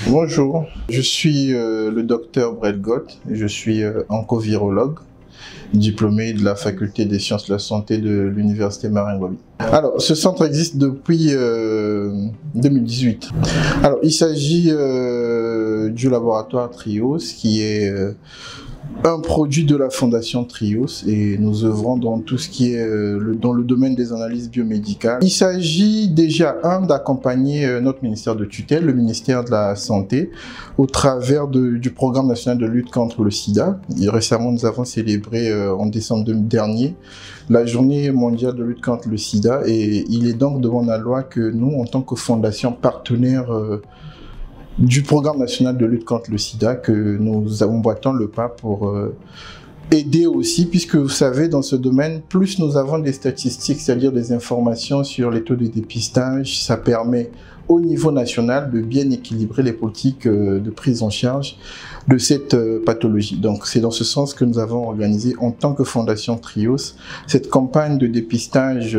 Bonjour, je suis le docteur Brel Gott, je suis oncovirologue, diplômé de la faculté des sciences de la santé de l'université Maringouabi. Alors, ce centre existe depuis 2018. Alors, il s'agit du laboratoire Trios qui est un produit de la fondation Trios et nous œuvrons dans tout ce qui est dans le domaine des analyses biomédicales. Il s'agit déjà d'accompagner notre ministère de tutelle, le ministère de la Santé, au travers du programme national de lutte contre le sida. Et récemment, nous avons célébré en décembre dernier la journée mondiale de lutte contre le sida et il est donc devant la loi que nous, en tant que fondation partenaire du programme national de lutte contre le sida, que nous avons boitant le pas pour aider aussi, puisque vous savez, dans ce domaine, plus nous avons des statistiques, c'est-à-dire des informations sur les taux de dépistage, ça permet au niveau national de bien équilibrer les politiques de prise en charge de cette pathologie. Donc c'est dans ce sens que nous avons organisé en tant que Fondation Trios cette campagne de dépistage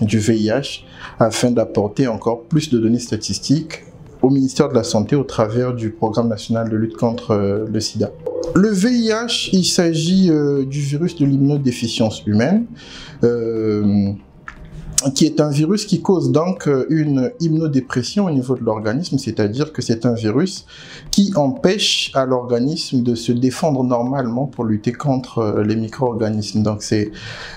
du VIH afin d'apporter encore plus de données statistiques au ministère de la Santé au travers du programme national de lutte contre le sida. Le VIH, il s'agit du virus de l'immunodéficience humaine, qui est un virus qui cause donc une immunodépression au niveau de l'organisme, c'est-à-dire que c'est un virus qui empêche à l'organisme de se défendre normalement pour lutter contre les micro-organismes. Donc c'est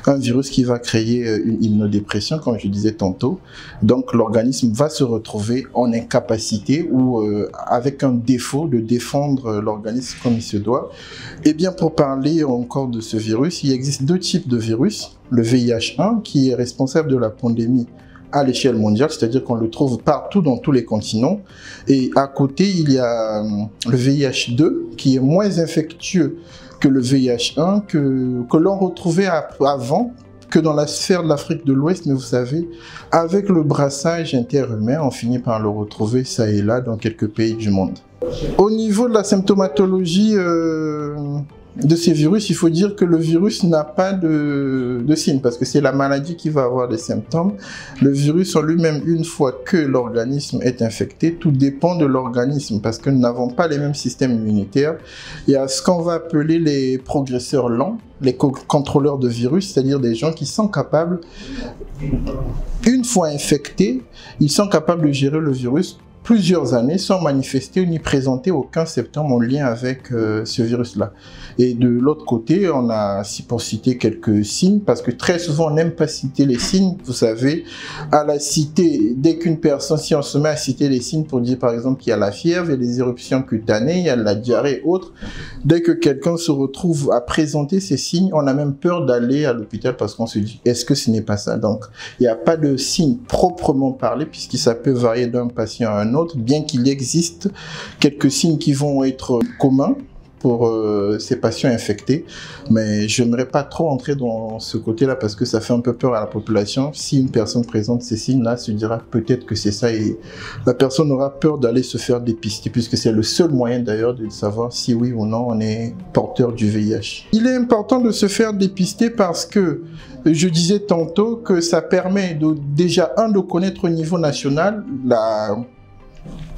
un virus qui va créer une immunodépression, comme je disais tantôt. Donc l'organisme va se retrouver en incapacité ou avec un défaut de défendre l'organisme comme il se doit. Et bien pour parler encore de ce virus, il existe deux types de virus. Le VIH1 qui est responsable de la pandémie à l'échelle mondiale, c'est-à-dire qu'on le trouve partout dans tous les continents. Et à côté, il y a le VIH2 qui est moins infectieux que le VIH1, que l'on retrouvait avant, que dans la sphère de l'Afrique de l'Ouest, mais vous savez, avec le brassage interhumain, on finit par le retrouver ça et là dans quelques pays du monde. Au niveau de la symptomatologie de ces virus, il faut dire que le virus n'a pas de signes, parce que c'est la maladie qui va avoir des symptômes. Le virus en lui-même, une fois que l'organisme est infecté, tout dépend de l'organisme, parce que nous n'avons pas les mêmes systèmes immunitaires. Il y a ce qu'on va appeler les progresseurs lents, les contrôleurs de virus, c'est-à-dire des gens qui sont capables, une fois infectés, ils sont capables de gérer le virus plusieurs années sans manifester ni présenter aucun symptôme en lien avec ce virus-là. Et de l'autre côté, on a, pour citer quelques signes, parce que très souvent on n'aime pas citer les signes, vous savez, à la citer, dès qu'une personne, si on se met à citer les signes pour dire par exemple qu'il y a la fièvre, il y a des éruptions cutanées, il y a la diarrhée et autres, dès que quelqu'un se retrouve à présenter ces signes, on a même peur d'aller à l'hôpital parce qu'on se dit, est-ce que ce n'est pas ça? Donc, il n'y a pas de signes proprement parlé, puisque ça peut varier d'un patient à un autre, bien qu'il existe quelques signes qui vont être communs pour ces patients infectés, mais je n'aimerais pas trop entrer dans ce côté-là parce que ça fait un peu peur à la population. Si une personne présente ces signes-là, se dira peut-être que c'est ça et la personne aura peur d'aller se faire dépister puisque c'est le seul moyen d'ailleurs de savoir si oui ou non on est porteur du VIH. Il est important de se faire dépister parce que je disais tantôt que ça permet déjà de connaître au niveau national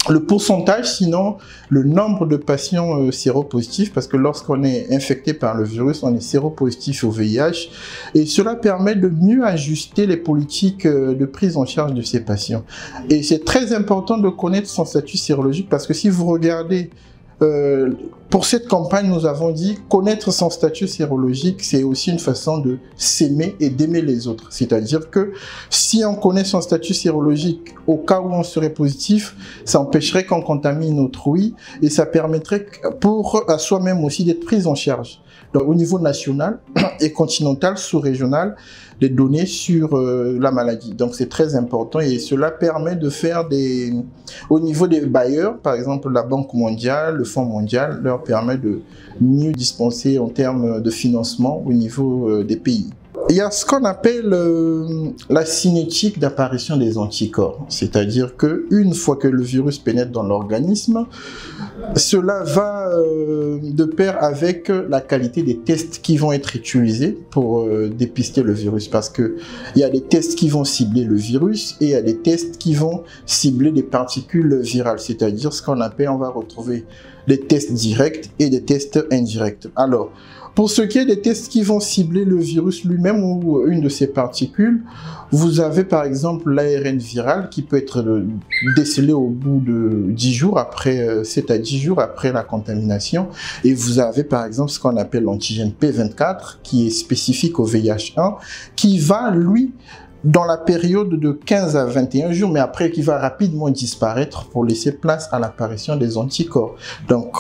le pourcentage, sinon le nombre de patients séropositifs, parce que lorsqu'on est infecté par le virus, on est séropositif au VIH, et cela permet de mieux ajuster les politiques de prise en charge de ces patients. Et c'est très important de connaître son statut sérologique, parce que si vous regardez pour cette campagne, nous avons dit connaître son statut sérologique, c'est aussi une façon de s'aimer et d'aimer les autres. C'est-à-dire que si on connaît son statut sérologique au cas où on serait positif, ça empêcherait qu'on contamine autrui et ça permettrait à soi-même aussi d'être pris en charge. Donc, au niveau national et continental, sous-régional, des données sur la maladie. Donc c'est très important et cela permet de faire au niveau des bailleurs, par exemple la Banque mondiale, le Fonds mondial, leur permet de mieux dispenser en termes de financement au niveau des pays. il y a ce qu'on appelle la cinétique d'apparition des anticorps. C'est-à-dire qu'une fois que le virus pénètre dans l'organisme, cela va de pair avec la qualité des tests qui vont être utilisés pour dépister le virus. Parce qu'il y a des tests qui vont cibler le virus et il y a des tests qui vont cibler des particules virales. C'est-à-dire ce qu'on appelle, on va retrouver des tests directs et des tests indirects. Alors, pour ce qui est des tests qui vont cibler le virus lui-même ou une de ses particules, vous avez par exemple l'ARN viral qui peut être décelé au bout de 10 jours après, 7 à 10 jours après la contamination. Et vous avez par exemple ce qu'on appelle l'antigène P24 qui est spécifique au VIH1 qui va, lui, dans la période de 15 à 21 jours, mais après qui va rapidement disparaître pour laisser place à l'apparition des anticorps. Donc,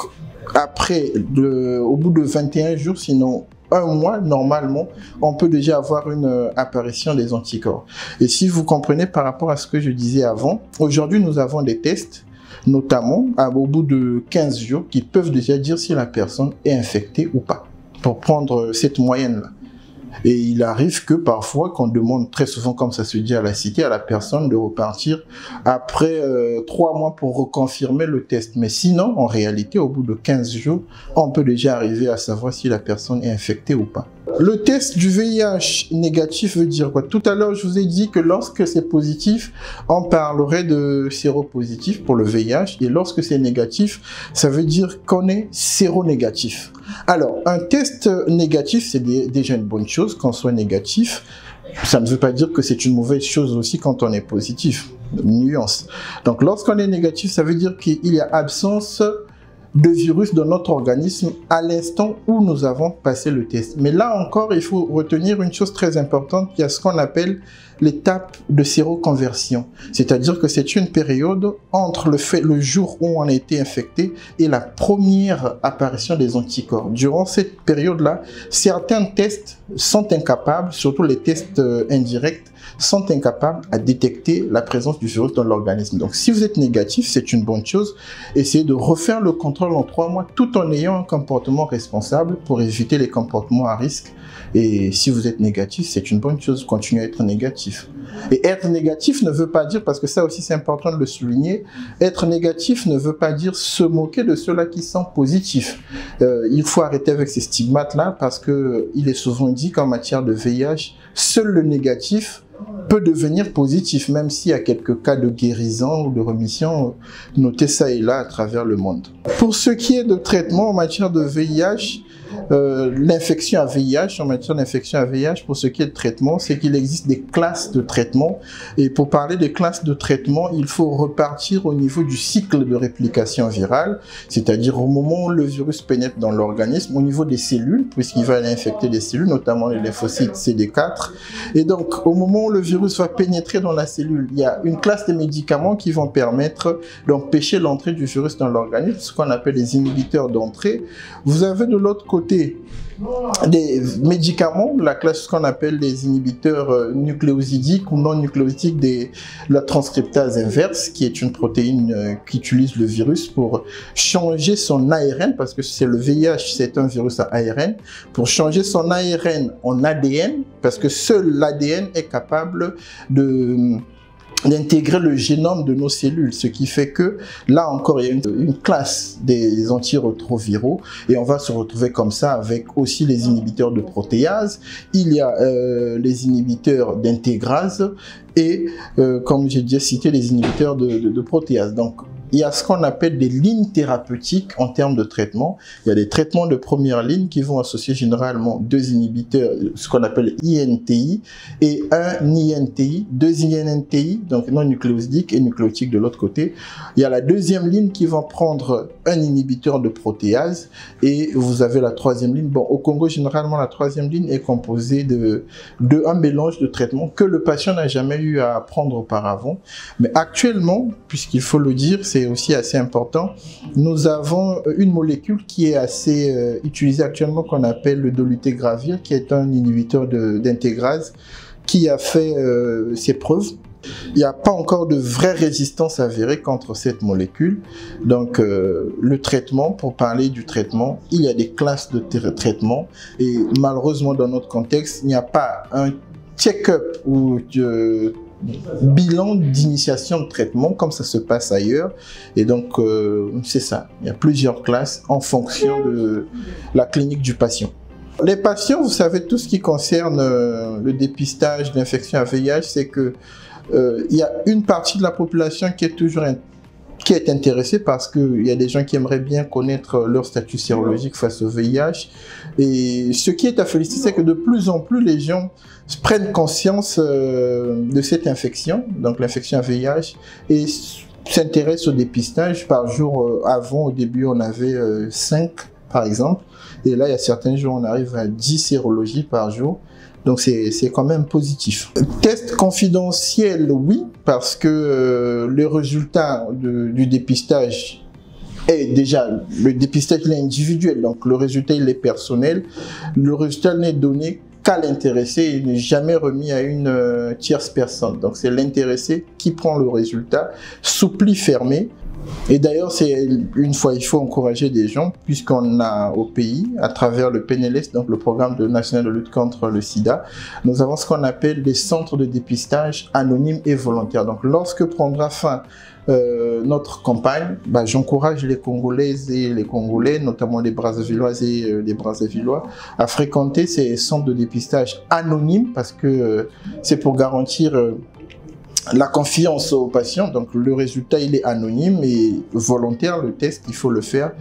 après, au bout de 21 jours, sinon un mois, normalement, on peut déjà avoir une apparition des anticorps. Et si vous comprenez par rapport à ce que je disais avant, aujourd'hui, nous avons des tests, notamment au bout de 15 jours, qui peuvent déjà dire si la personne est infectée ou pas, pour prendre cette moyenne-là. Et il arrive que parfois, qu'on demande très souvent, comme ça se dit à la cité, à la personne de repartir après 3 mois pour reconfirmer le test. Mais sinon, en réalité, au bout de 15 jours, on peut déjà arriver à savoir si la personne est infectée ou pas. Le test du VIH négatif veut dire quoi? Tout à l'heure, je vous ai dit que lorsque c'est positif, on parlerait de séropositif pour le VIH. Et lorsque c'est négatif, ça veut dire qu'on est séronégatif. Alors, un test négatif, c'est déjà une bonne chose qu'on soit négatif. Ça ne veut pas dire que c'est une mauvaise chose aussi quand on est positif. Nuance. Donc, lorsqu'on est négatif, ça veut dire qu'il y a absence de virus dans notre organisme à l'instant où nous avons passé le test. Mais là encore, il faut retenir une chose très importante, il y a ce qu'on appelle l'étape de séroconversion. C'est-à-dire que c'est une période entre le jour où on a été infecté et la première apparition des anticorps. Durant cette période-là, certains tests sont incapables, surtout les tests indirects, sont incapables à détecter la présence du virus dans l'organisme. Donc, si vous êtes négatif, c'est une bonne chose. Essayez de refaire le contrôle en 3 mois tout en ayant un comportement responsable pour éviter les comportements à risque. Et si vous êtes négatif, c'est une bonne chose. Continuez à être négatif. Et être négatif ne veut pas dire, parce que ça aussi c'est important de le souligner, être négatif ne veut pas dire se moquer de ceux-là qui sont positifs. Il faut arrêter avec ces stigmates-là parce qu'il est souvent dit qu'en matière de VIH, seul le négatif peut devenir positif, même s'il y a quelques cas de guérison ou de remission, notez ça et là à travers le monde. Pour ce qui est de traitement en matière de VIH, l'infection à VIH, en matière d'infection à VIH, pour ce qui est de traitement, c'est qu'il existe des classes de traitement. Et pour parler des classes de traitement, il faut repartir au niveau du cycle de réplication virale, c'est-à-dire au moment où le virus pénètre dans l'organisme, au niveau des cellules, puisqu'il va aller infecter des cellules, notamment les lymphocytes CD4. Et donc, au moment où le virus va pénétrer dans la cellule, il y a une classe de médicaments qui vont permettre d'empêcher l'entrée du virus dans l'organisme, ce qu'on appelle les inhibiteurs d'entrée. Vous avez de l'autre côté des médicaments, la classe qu'on appelle les inhibiteurs nucléosidiques ou non nucléosidiques de la transcriptase inverse, qui est une protéine qui utilise le virus pour changer son ARN, parce que c'est le VIH, c'est un virus à ARN, pour changer son ARN en ADN, parce que seul l'ADN est capable d'intégrer le génome de nos cellules, ce qui fait que là encore il y a une classe des antirétroviraux et on va se retrouver comme ça avec aussi les inhibiteurs de protéase, il y a les inhibiteurs d'intégrase et comme j'ai déjà cité les inhibiteurs de protéase. Donc il y a ce qu'on appelle des lignes thérapeutiques en termes de traitement. Il y a des traitements de première ligne qui vont associer généralement 2 inhibiteurs, ce qu'on appelle INTI, et un INTI, 2 INTI, donc non nucléosidique et nucléotique de l'autre côté. Il y a la deuxième ligne qui va prendre un inhibiteur de protéase, et vous avez la troisième ligne. Bon, au Congo, généralement, la troisième ligne est composée de un mélange de traitements que le patient n'a jamais eu à prendre auparavant. Mais actuellement, puisqu'il faut le dire, c'est aussi assez important, nous avons une molécule qui est assez utilisée actuellement qu'on appelle le dolutegravir, qui est un inhibiteur d'intégrase qui a fait ses preuves Il n'y a pas encore de vraie résistance avérée contre cette molécule. Donc, le traitement, pour parler du traitement, il y a des classes de traitement. Et malheureusement, dans notre contexte, il n'y a pas un check-up ou bilan d'initiation de traitement comme ça se passe ailleurs. Et donc, c'est ça. Il y a plusieurs classes en fonction de la clinique du patient. Les patients, vous savez, tout ce qui concerne le dépistage d'infection à VIH, c'est que il y a une partie de la population qui est toujours intéressée parce qu'il y a des gens qui aimeraient bien connaître leur statut sérologique face au VIH. Et ce qui est à féliciter, c'est que de plus en plus les gens prennent conscience de cette infection, donc l'infection à VIH, et s'intéressent au dépistage. Par jour, avant, au début, on avait 5 par exemple, et là, il y a certains jours, on arrive à 10 sérologies par jour. Donc, c'est quand même positif. Test confidentiel, oui, parce que le résultat du dépistage est déjà, le dépistage il est individuel, donc le résultat il est personnel. Le résultat n'est donné qu'à l'intéressé, il n'est jamais remis à une tierce personne. Donc, c'est l'intéressé qui prend le résultat, sous pli fermé. Et d'ailleurs, c'est une fois, il faut encourager des gens, puisqu'on a au pays, à travers le PNLS, donc le programme national de lutte contre le sida, nous avons ce qu'on appelle des centres de dépistage anonymes et volontaires. Donc, lorsque prendra fin notre campagne, j'encourage les Congolaises et les Congolais, notamment les Brazzavilloises et les Brazzavillois, à fréquenter ces centres de dépistage anonymes, parce que c'est pour garantir la confiance aux patients. Donc le résultat il est anonyme et volontaire, le test il faut le faire.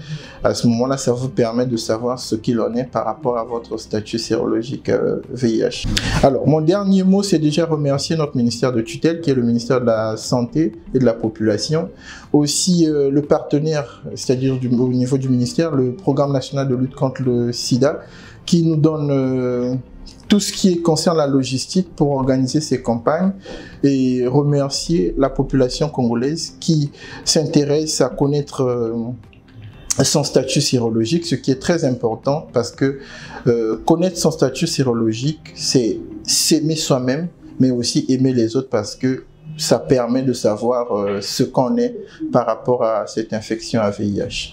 À ce moment là ça vous permet de savoir ce qu'il en est par rapport à votre statut sérologique VIH. Alors mon dernier mot, c'est déjà remercier notre ministère de tutelle qui est le ministère de la Santé et de la Population, aussi le partenaire, c'est-à-dire au niveau du ministère, le programme national de lutte contre le sida qui nous donne tout ce qui concerne la logistique pour organiser ces campagnes, et remercier la population congolaise qui s'intéresse à connaître son statut sérologique, ce qui est très important parce que connaître son statut sérologique, c'est s'aimer soi-même, mais aussi aimer les autres parce que ça permet de savoir ce qu'on est par rapport à cette infection à VIH.